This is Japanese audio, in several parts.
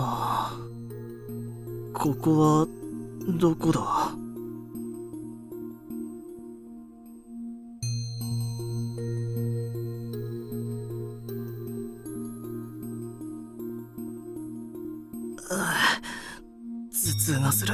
ああ、ここはどこだ？頭痛がする。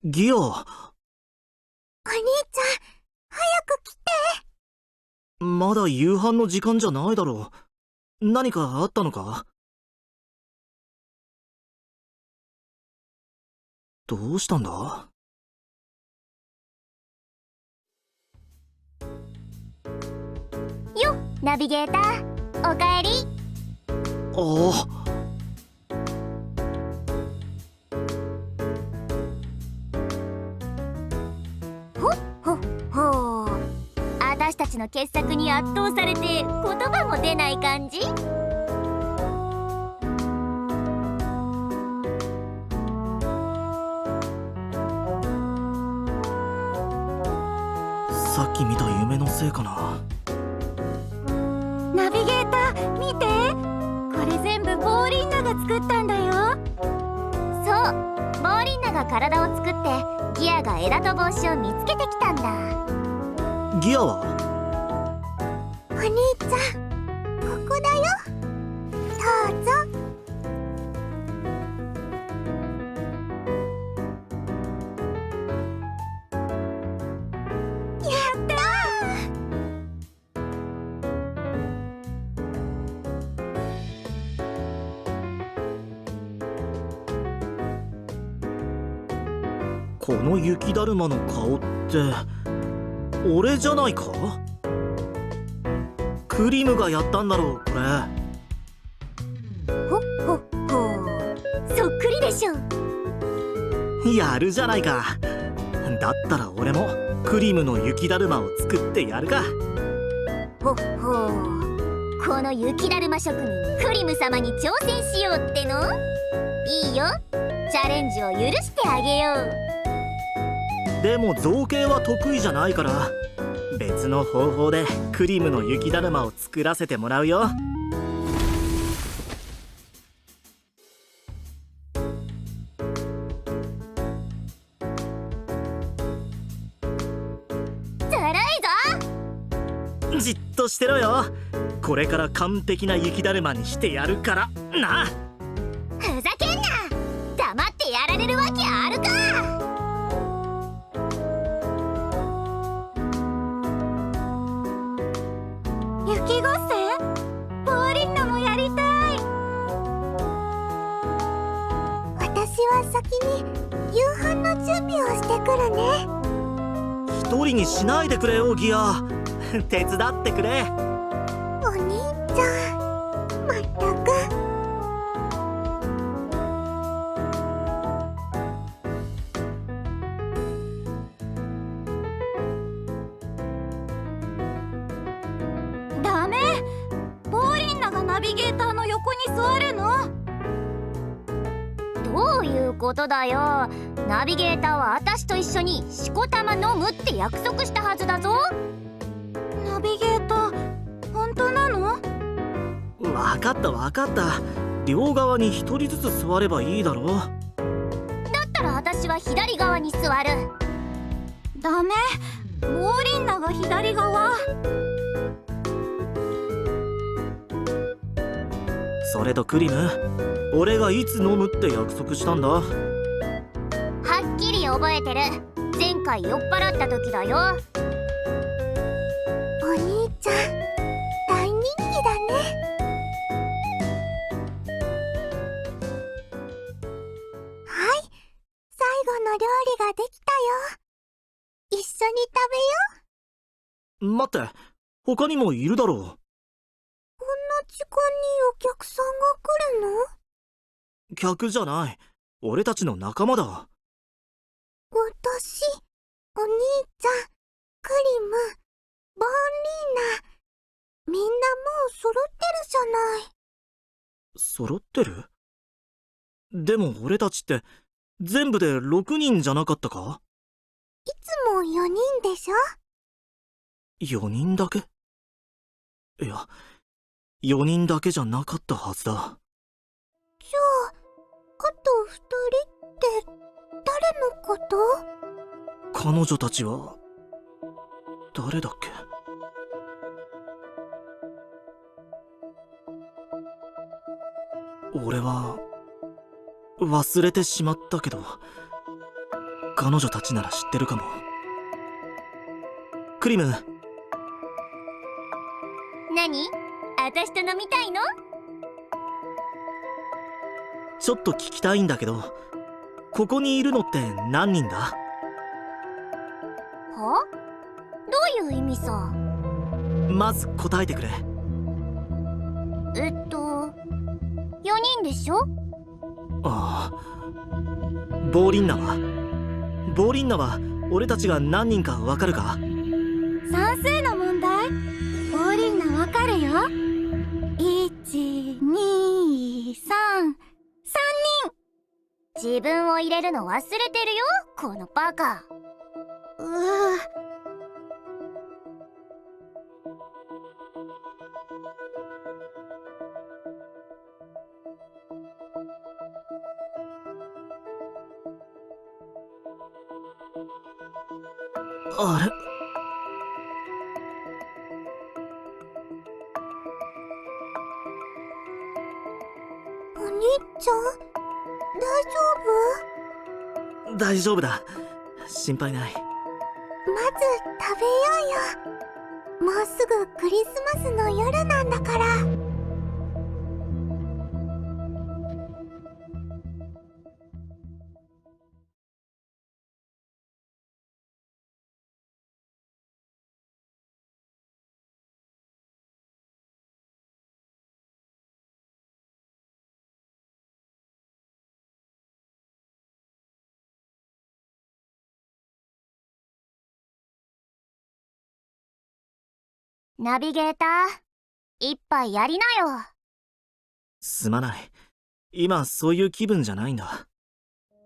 ギア。お兄ちゃん、早く来て。まだ夕飯の時間じゃないだろう。何かあったのか？どうしたんだ？よ、ナビゲーター、おかえり。ああ。ほっほー。私たちの傑作に圧倒されて言葉も出ない感じ？さっき見た夢のせいかな。ナビゲーター、見て。これ全部ボーリンナが作ったんだよ。そう、ボーリンナが体を作ってギアが枝と帽子を見つけてきたんだ。ギアは？お兄ちゃん、ここだよ。どうぞ。やったー。この雪だるまの顔って俺じゃないか？クリムがやったんだろう、これ。ほっほっほ。そっくりでしょ。やるじゃないか。だったら俺もクリムの雪だるまを作ってやるか。ほっほ。この雪だるま職人クリム様に挑戦しようっての？いいよ、チャレンジを許してあげよう。でも造形は得意じゃないから別の方法でクリムの雪だるまを作らせてもらうよ。ずるいぞ。じっとしてろよ。これから完璧な雪だるまにしてやるからな。ふざけんな。黙ってやられるわけあるか。雪合戦？ボーリンナもやりたい。私は先に夕飯の準備をしてくるね。一人にしないでくれよ、ギア。手伝ってくれ。お兄ちゃん、まったく。ダメ。ボーリンナがナビゲーターの横に座るの？どういうことだよ。ナビゲーターは私と一緒にしこたま飲むって約束したはずだぞ。ナビゲーター、本当なの？わかったわかった。両側に一人ずつ座ればいいだろう。だったら私は左側に座る。ダメ。ボーリンナが左側。それとクリム、俺がいつ飲むって約束したんだ？はっきり覚えてる。前回酔っ払った時だよ。お兄ちゃん、大人気だね。緒に食べよ待って、他にもいるだろう。こんな時間にお客さんが来るの？客じゃない。俺たちの仲間だ。私、お兄ちゃん、クリム、ボンリーナ、みんなもう揃ってるじゃない。揃ってる？でも俺たちって全部で6人じゃなかったか？いつも4人でしょ？ 4 人だけ？いや、4人だけじゃなかったはずだ。じゃあ、あと2人って誰のこと？彼女たちは誰だっけ？俺は忘れてしまったけど、彼女たちなら知ってるかも。クリム。何？私と飲みたいの？ちょっと聞きたいんだけど、ここにいるのって何人だ？は？どういう意味さ？まず答えてくれ。4人でしょ？ああ。ボーリンナは俺たちが何人かわかるか？算数の問題？ボーリンナわかるよ。1、2、3、3人。自分を入れるの忘れてるよ、このバカ。あれ？お兄ちゃん、大丈夫？大丈夫だ。心配ない。まず食べようよ。もうすぐクリスマスの夜なんだから。ナビゲーター、一杯やりなよ。すまない。今そういう気分じゃないんだ。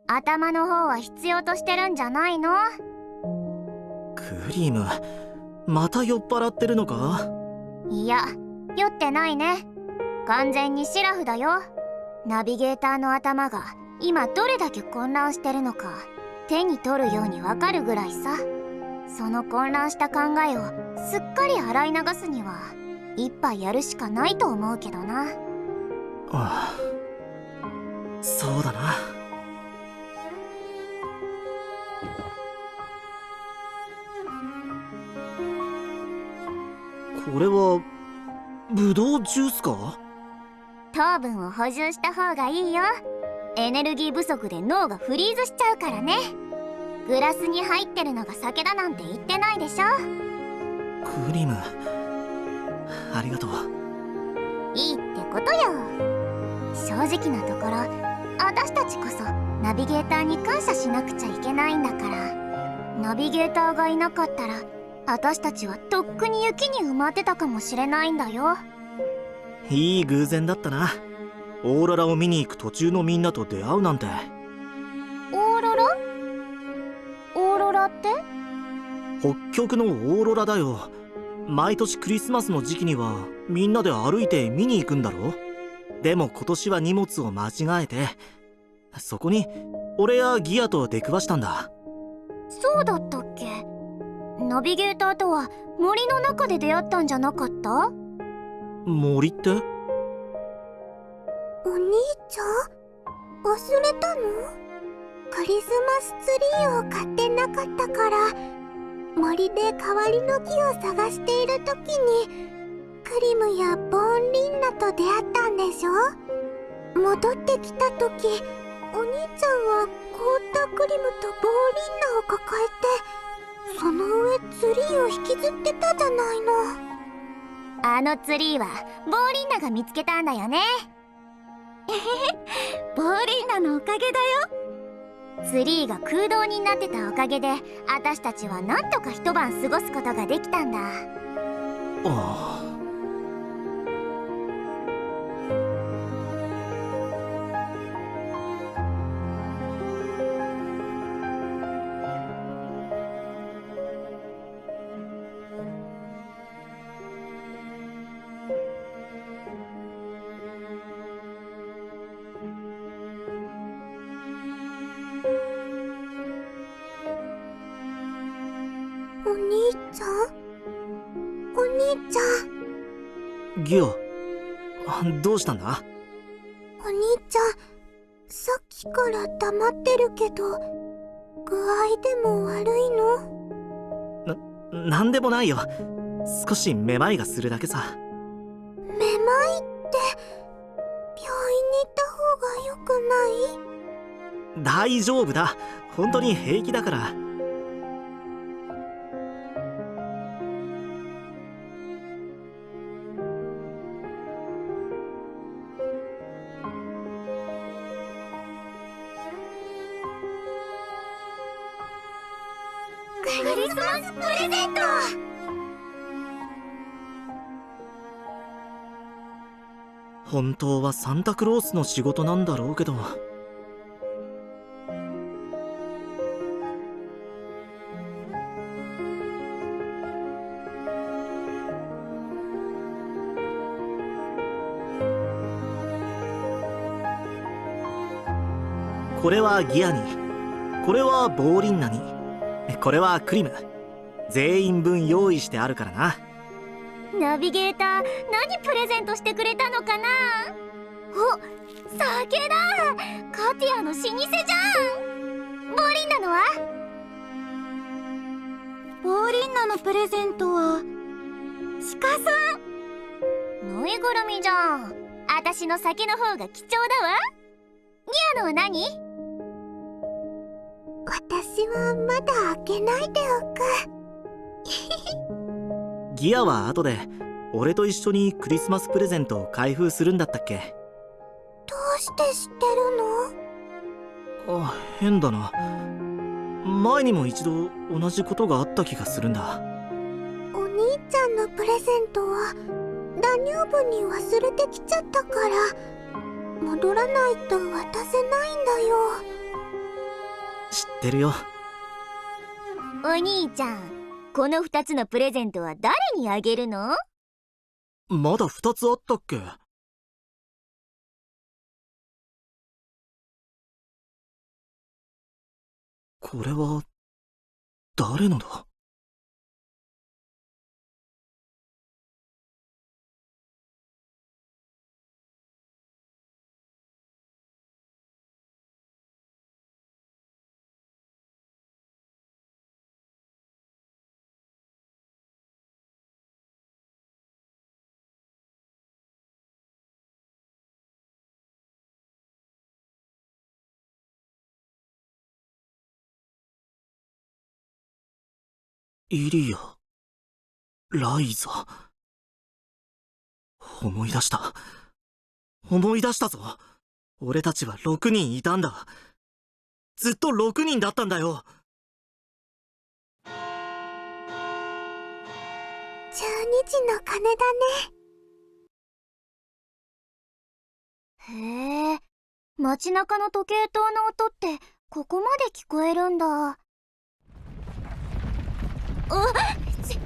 頭の方は必要としてるんじゃないの？クリーム、また酔っ払ってるのか？いや、酔ってないね。完全にシラフだよ。ナビゲーターの頭が今どれだけ混乱してるのか手に取るようにわかるぐらいさ。その混乱した考えをすっかり洗い流すには一杯やるしかないと思うけどな。ああ、そうだな。これはブドウジュースか？糖分を補充した方がいいよ。エネルギー不足で脳がフリーズしちゃうからね。グラスに入ってるのが酒だなんて言ってないでしょ。クリム、ありがとう。いいってことよ。正直なところ、私たちこそナビゲーターに感謝しなくちゃいけないんだから。ナビゲーターがいなかったら私たちはとっくに雪に埋まってたかもしれないんだよ。いい偶然だったな。オーロラを見に行く途中のみんなと出会うなんて。オーロラ？オーロラって？北極のオーロラだよ。毎年クリスマスの時期にはみんなで歩いて見に行くんだろ？でも今年は荷物を間違えて、そこに俺やギアと出くわしたんだ。そうだったっけ？ナビゲーターとは森の中で出会ったんじゃなかった？森って？お兄ちゃん、忘れたの？クリスマスツリーを買ってなかったから森で代わりの木を探している時にクリムやボーンリンナと出会ったんでしょ？戻ってきた時、お兄ちゃんは凍ったクリムとボーンリンナを抱えてその上ツリーを引きずってたじゃないの。あのツリーはボーリンナが見つけたんだよね。ボーリンナのおかげだよ。ツリーが空洞になってたおかげで私たちはなんとか一晩過ごすことができたんだ。ああ。お兄ちゃん、お兄ちゃん。ギオ、どうしたんだ？お兄ちゃん、さっきから黙ってるけど、具合でも悪いの？なんでもないよ。少しめまいがするだけさ。めまいって、病院に行った方がよくない？大丈夫だ。本当に平気だから。クリスマスプレゼント！本当はサンタクロースの仕事なんだろうけど。これはギアに、これはボーリンナに、これはクリム。全員分用意してあるからな。ナビゲーター、何プレゼントしてくれたのかな？お、酒だ！カティアの老舗じゃん！ボーリンナのは？ボーリンナのプレゼントは鹿さん。ぬいぐるみじゃん。私の酒の方が貴重だわ。ギアのは何？私はまだ開けないでおく。ギアは後で俺と一緒にクリスマスプレゼントを開封するんだったっけ？どうして知ってるの？あ、変だな。前にも一度同じことがあった気がするんだ。お兄ちゃんのプレゼントはダニューブに忘れてきちゃったから戻らないと渡せないんだよ。知ってるよ。お兄ちゃん、この2つのプレゼントは誰にあげるの？まだ2つあったっけ？これは誰のだ？イリア、ライザ。思い出したぞ。俺たちは6人いたんだ。ずっと6人だったんだよ。12時の鐘だね。へえ、街中の時計塔の音ってここまで聞こえるんだ。お、シン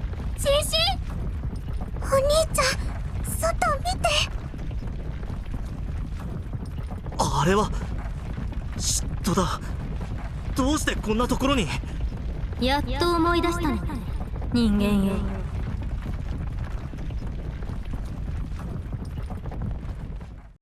お兄ちゃん、外見て。あれは嫉妬だ。どうしてこんなところに？やっと思い出したの、人間よ。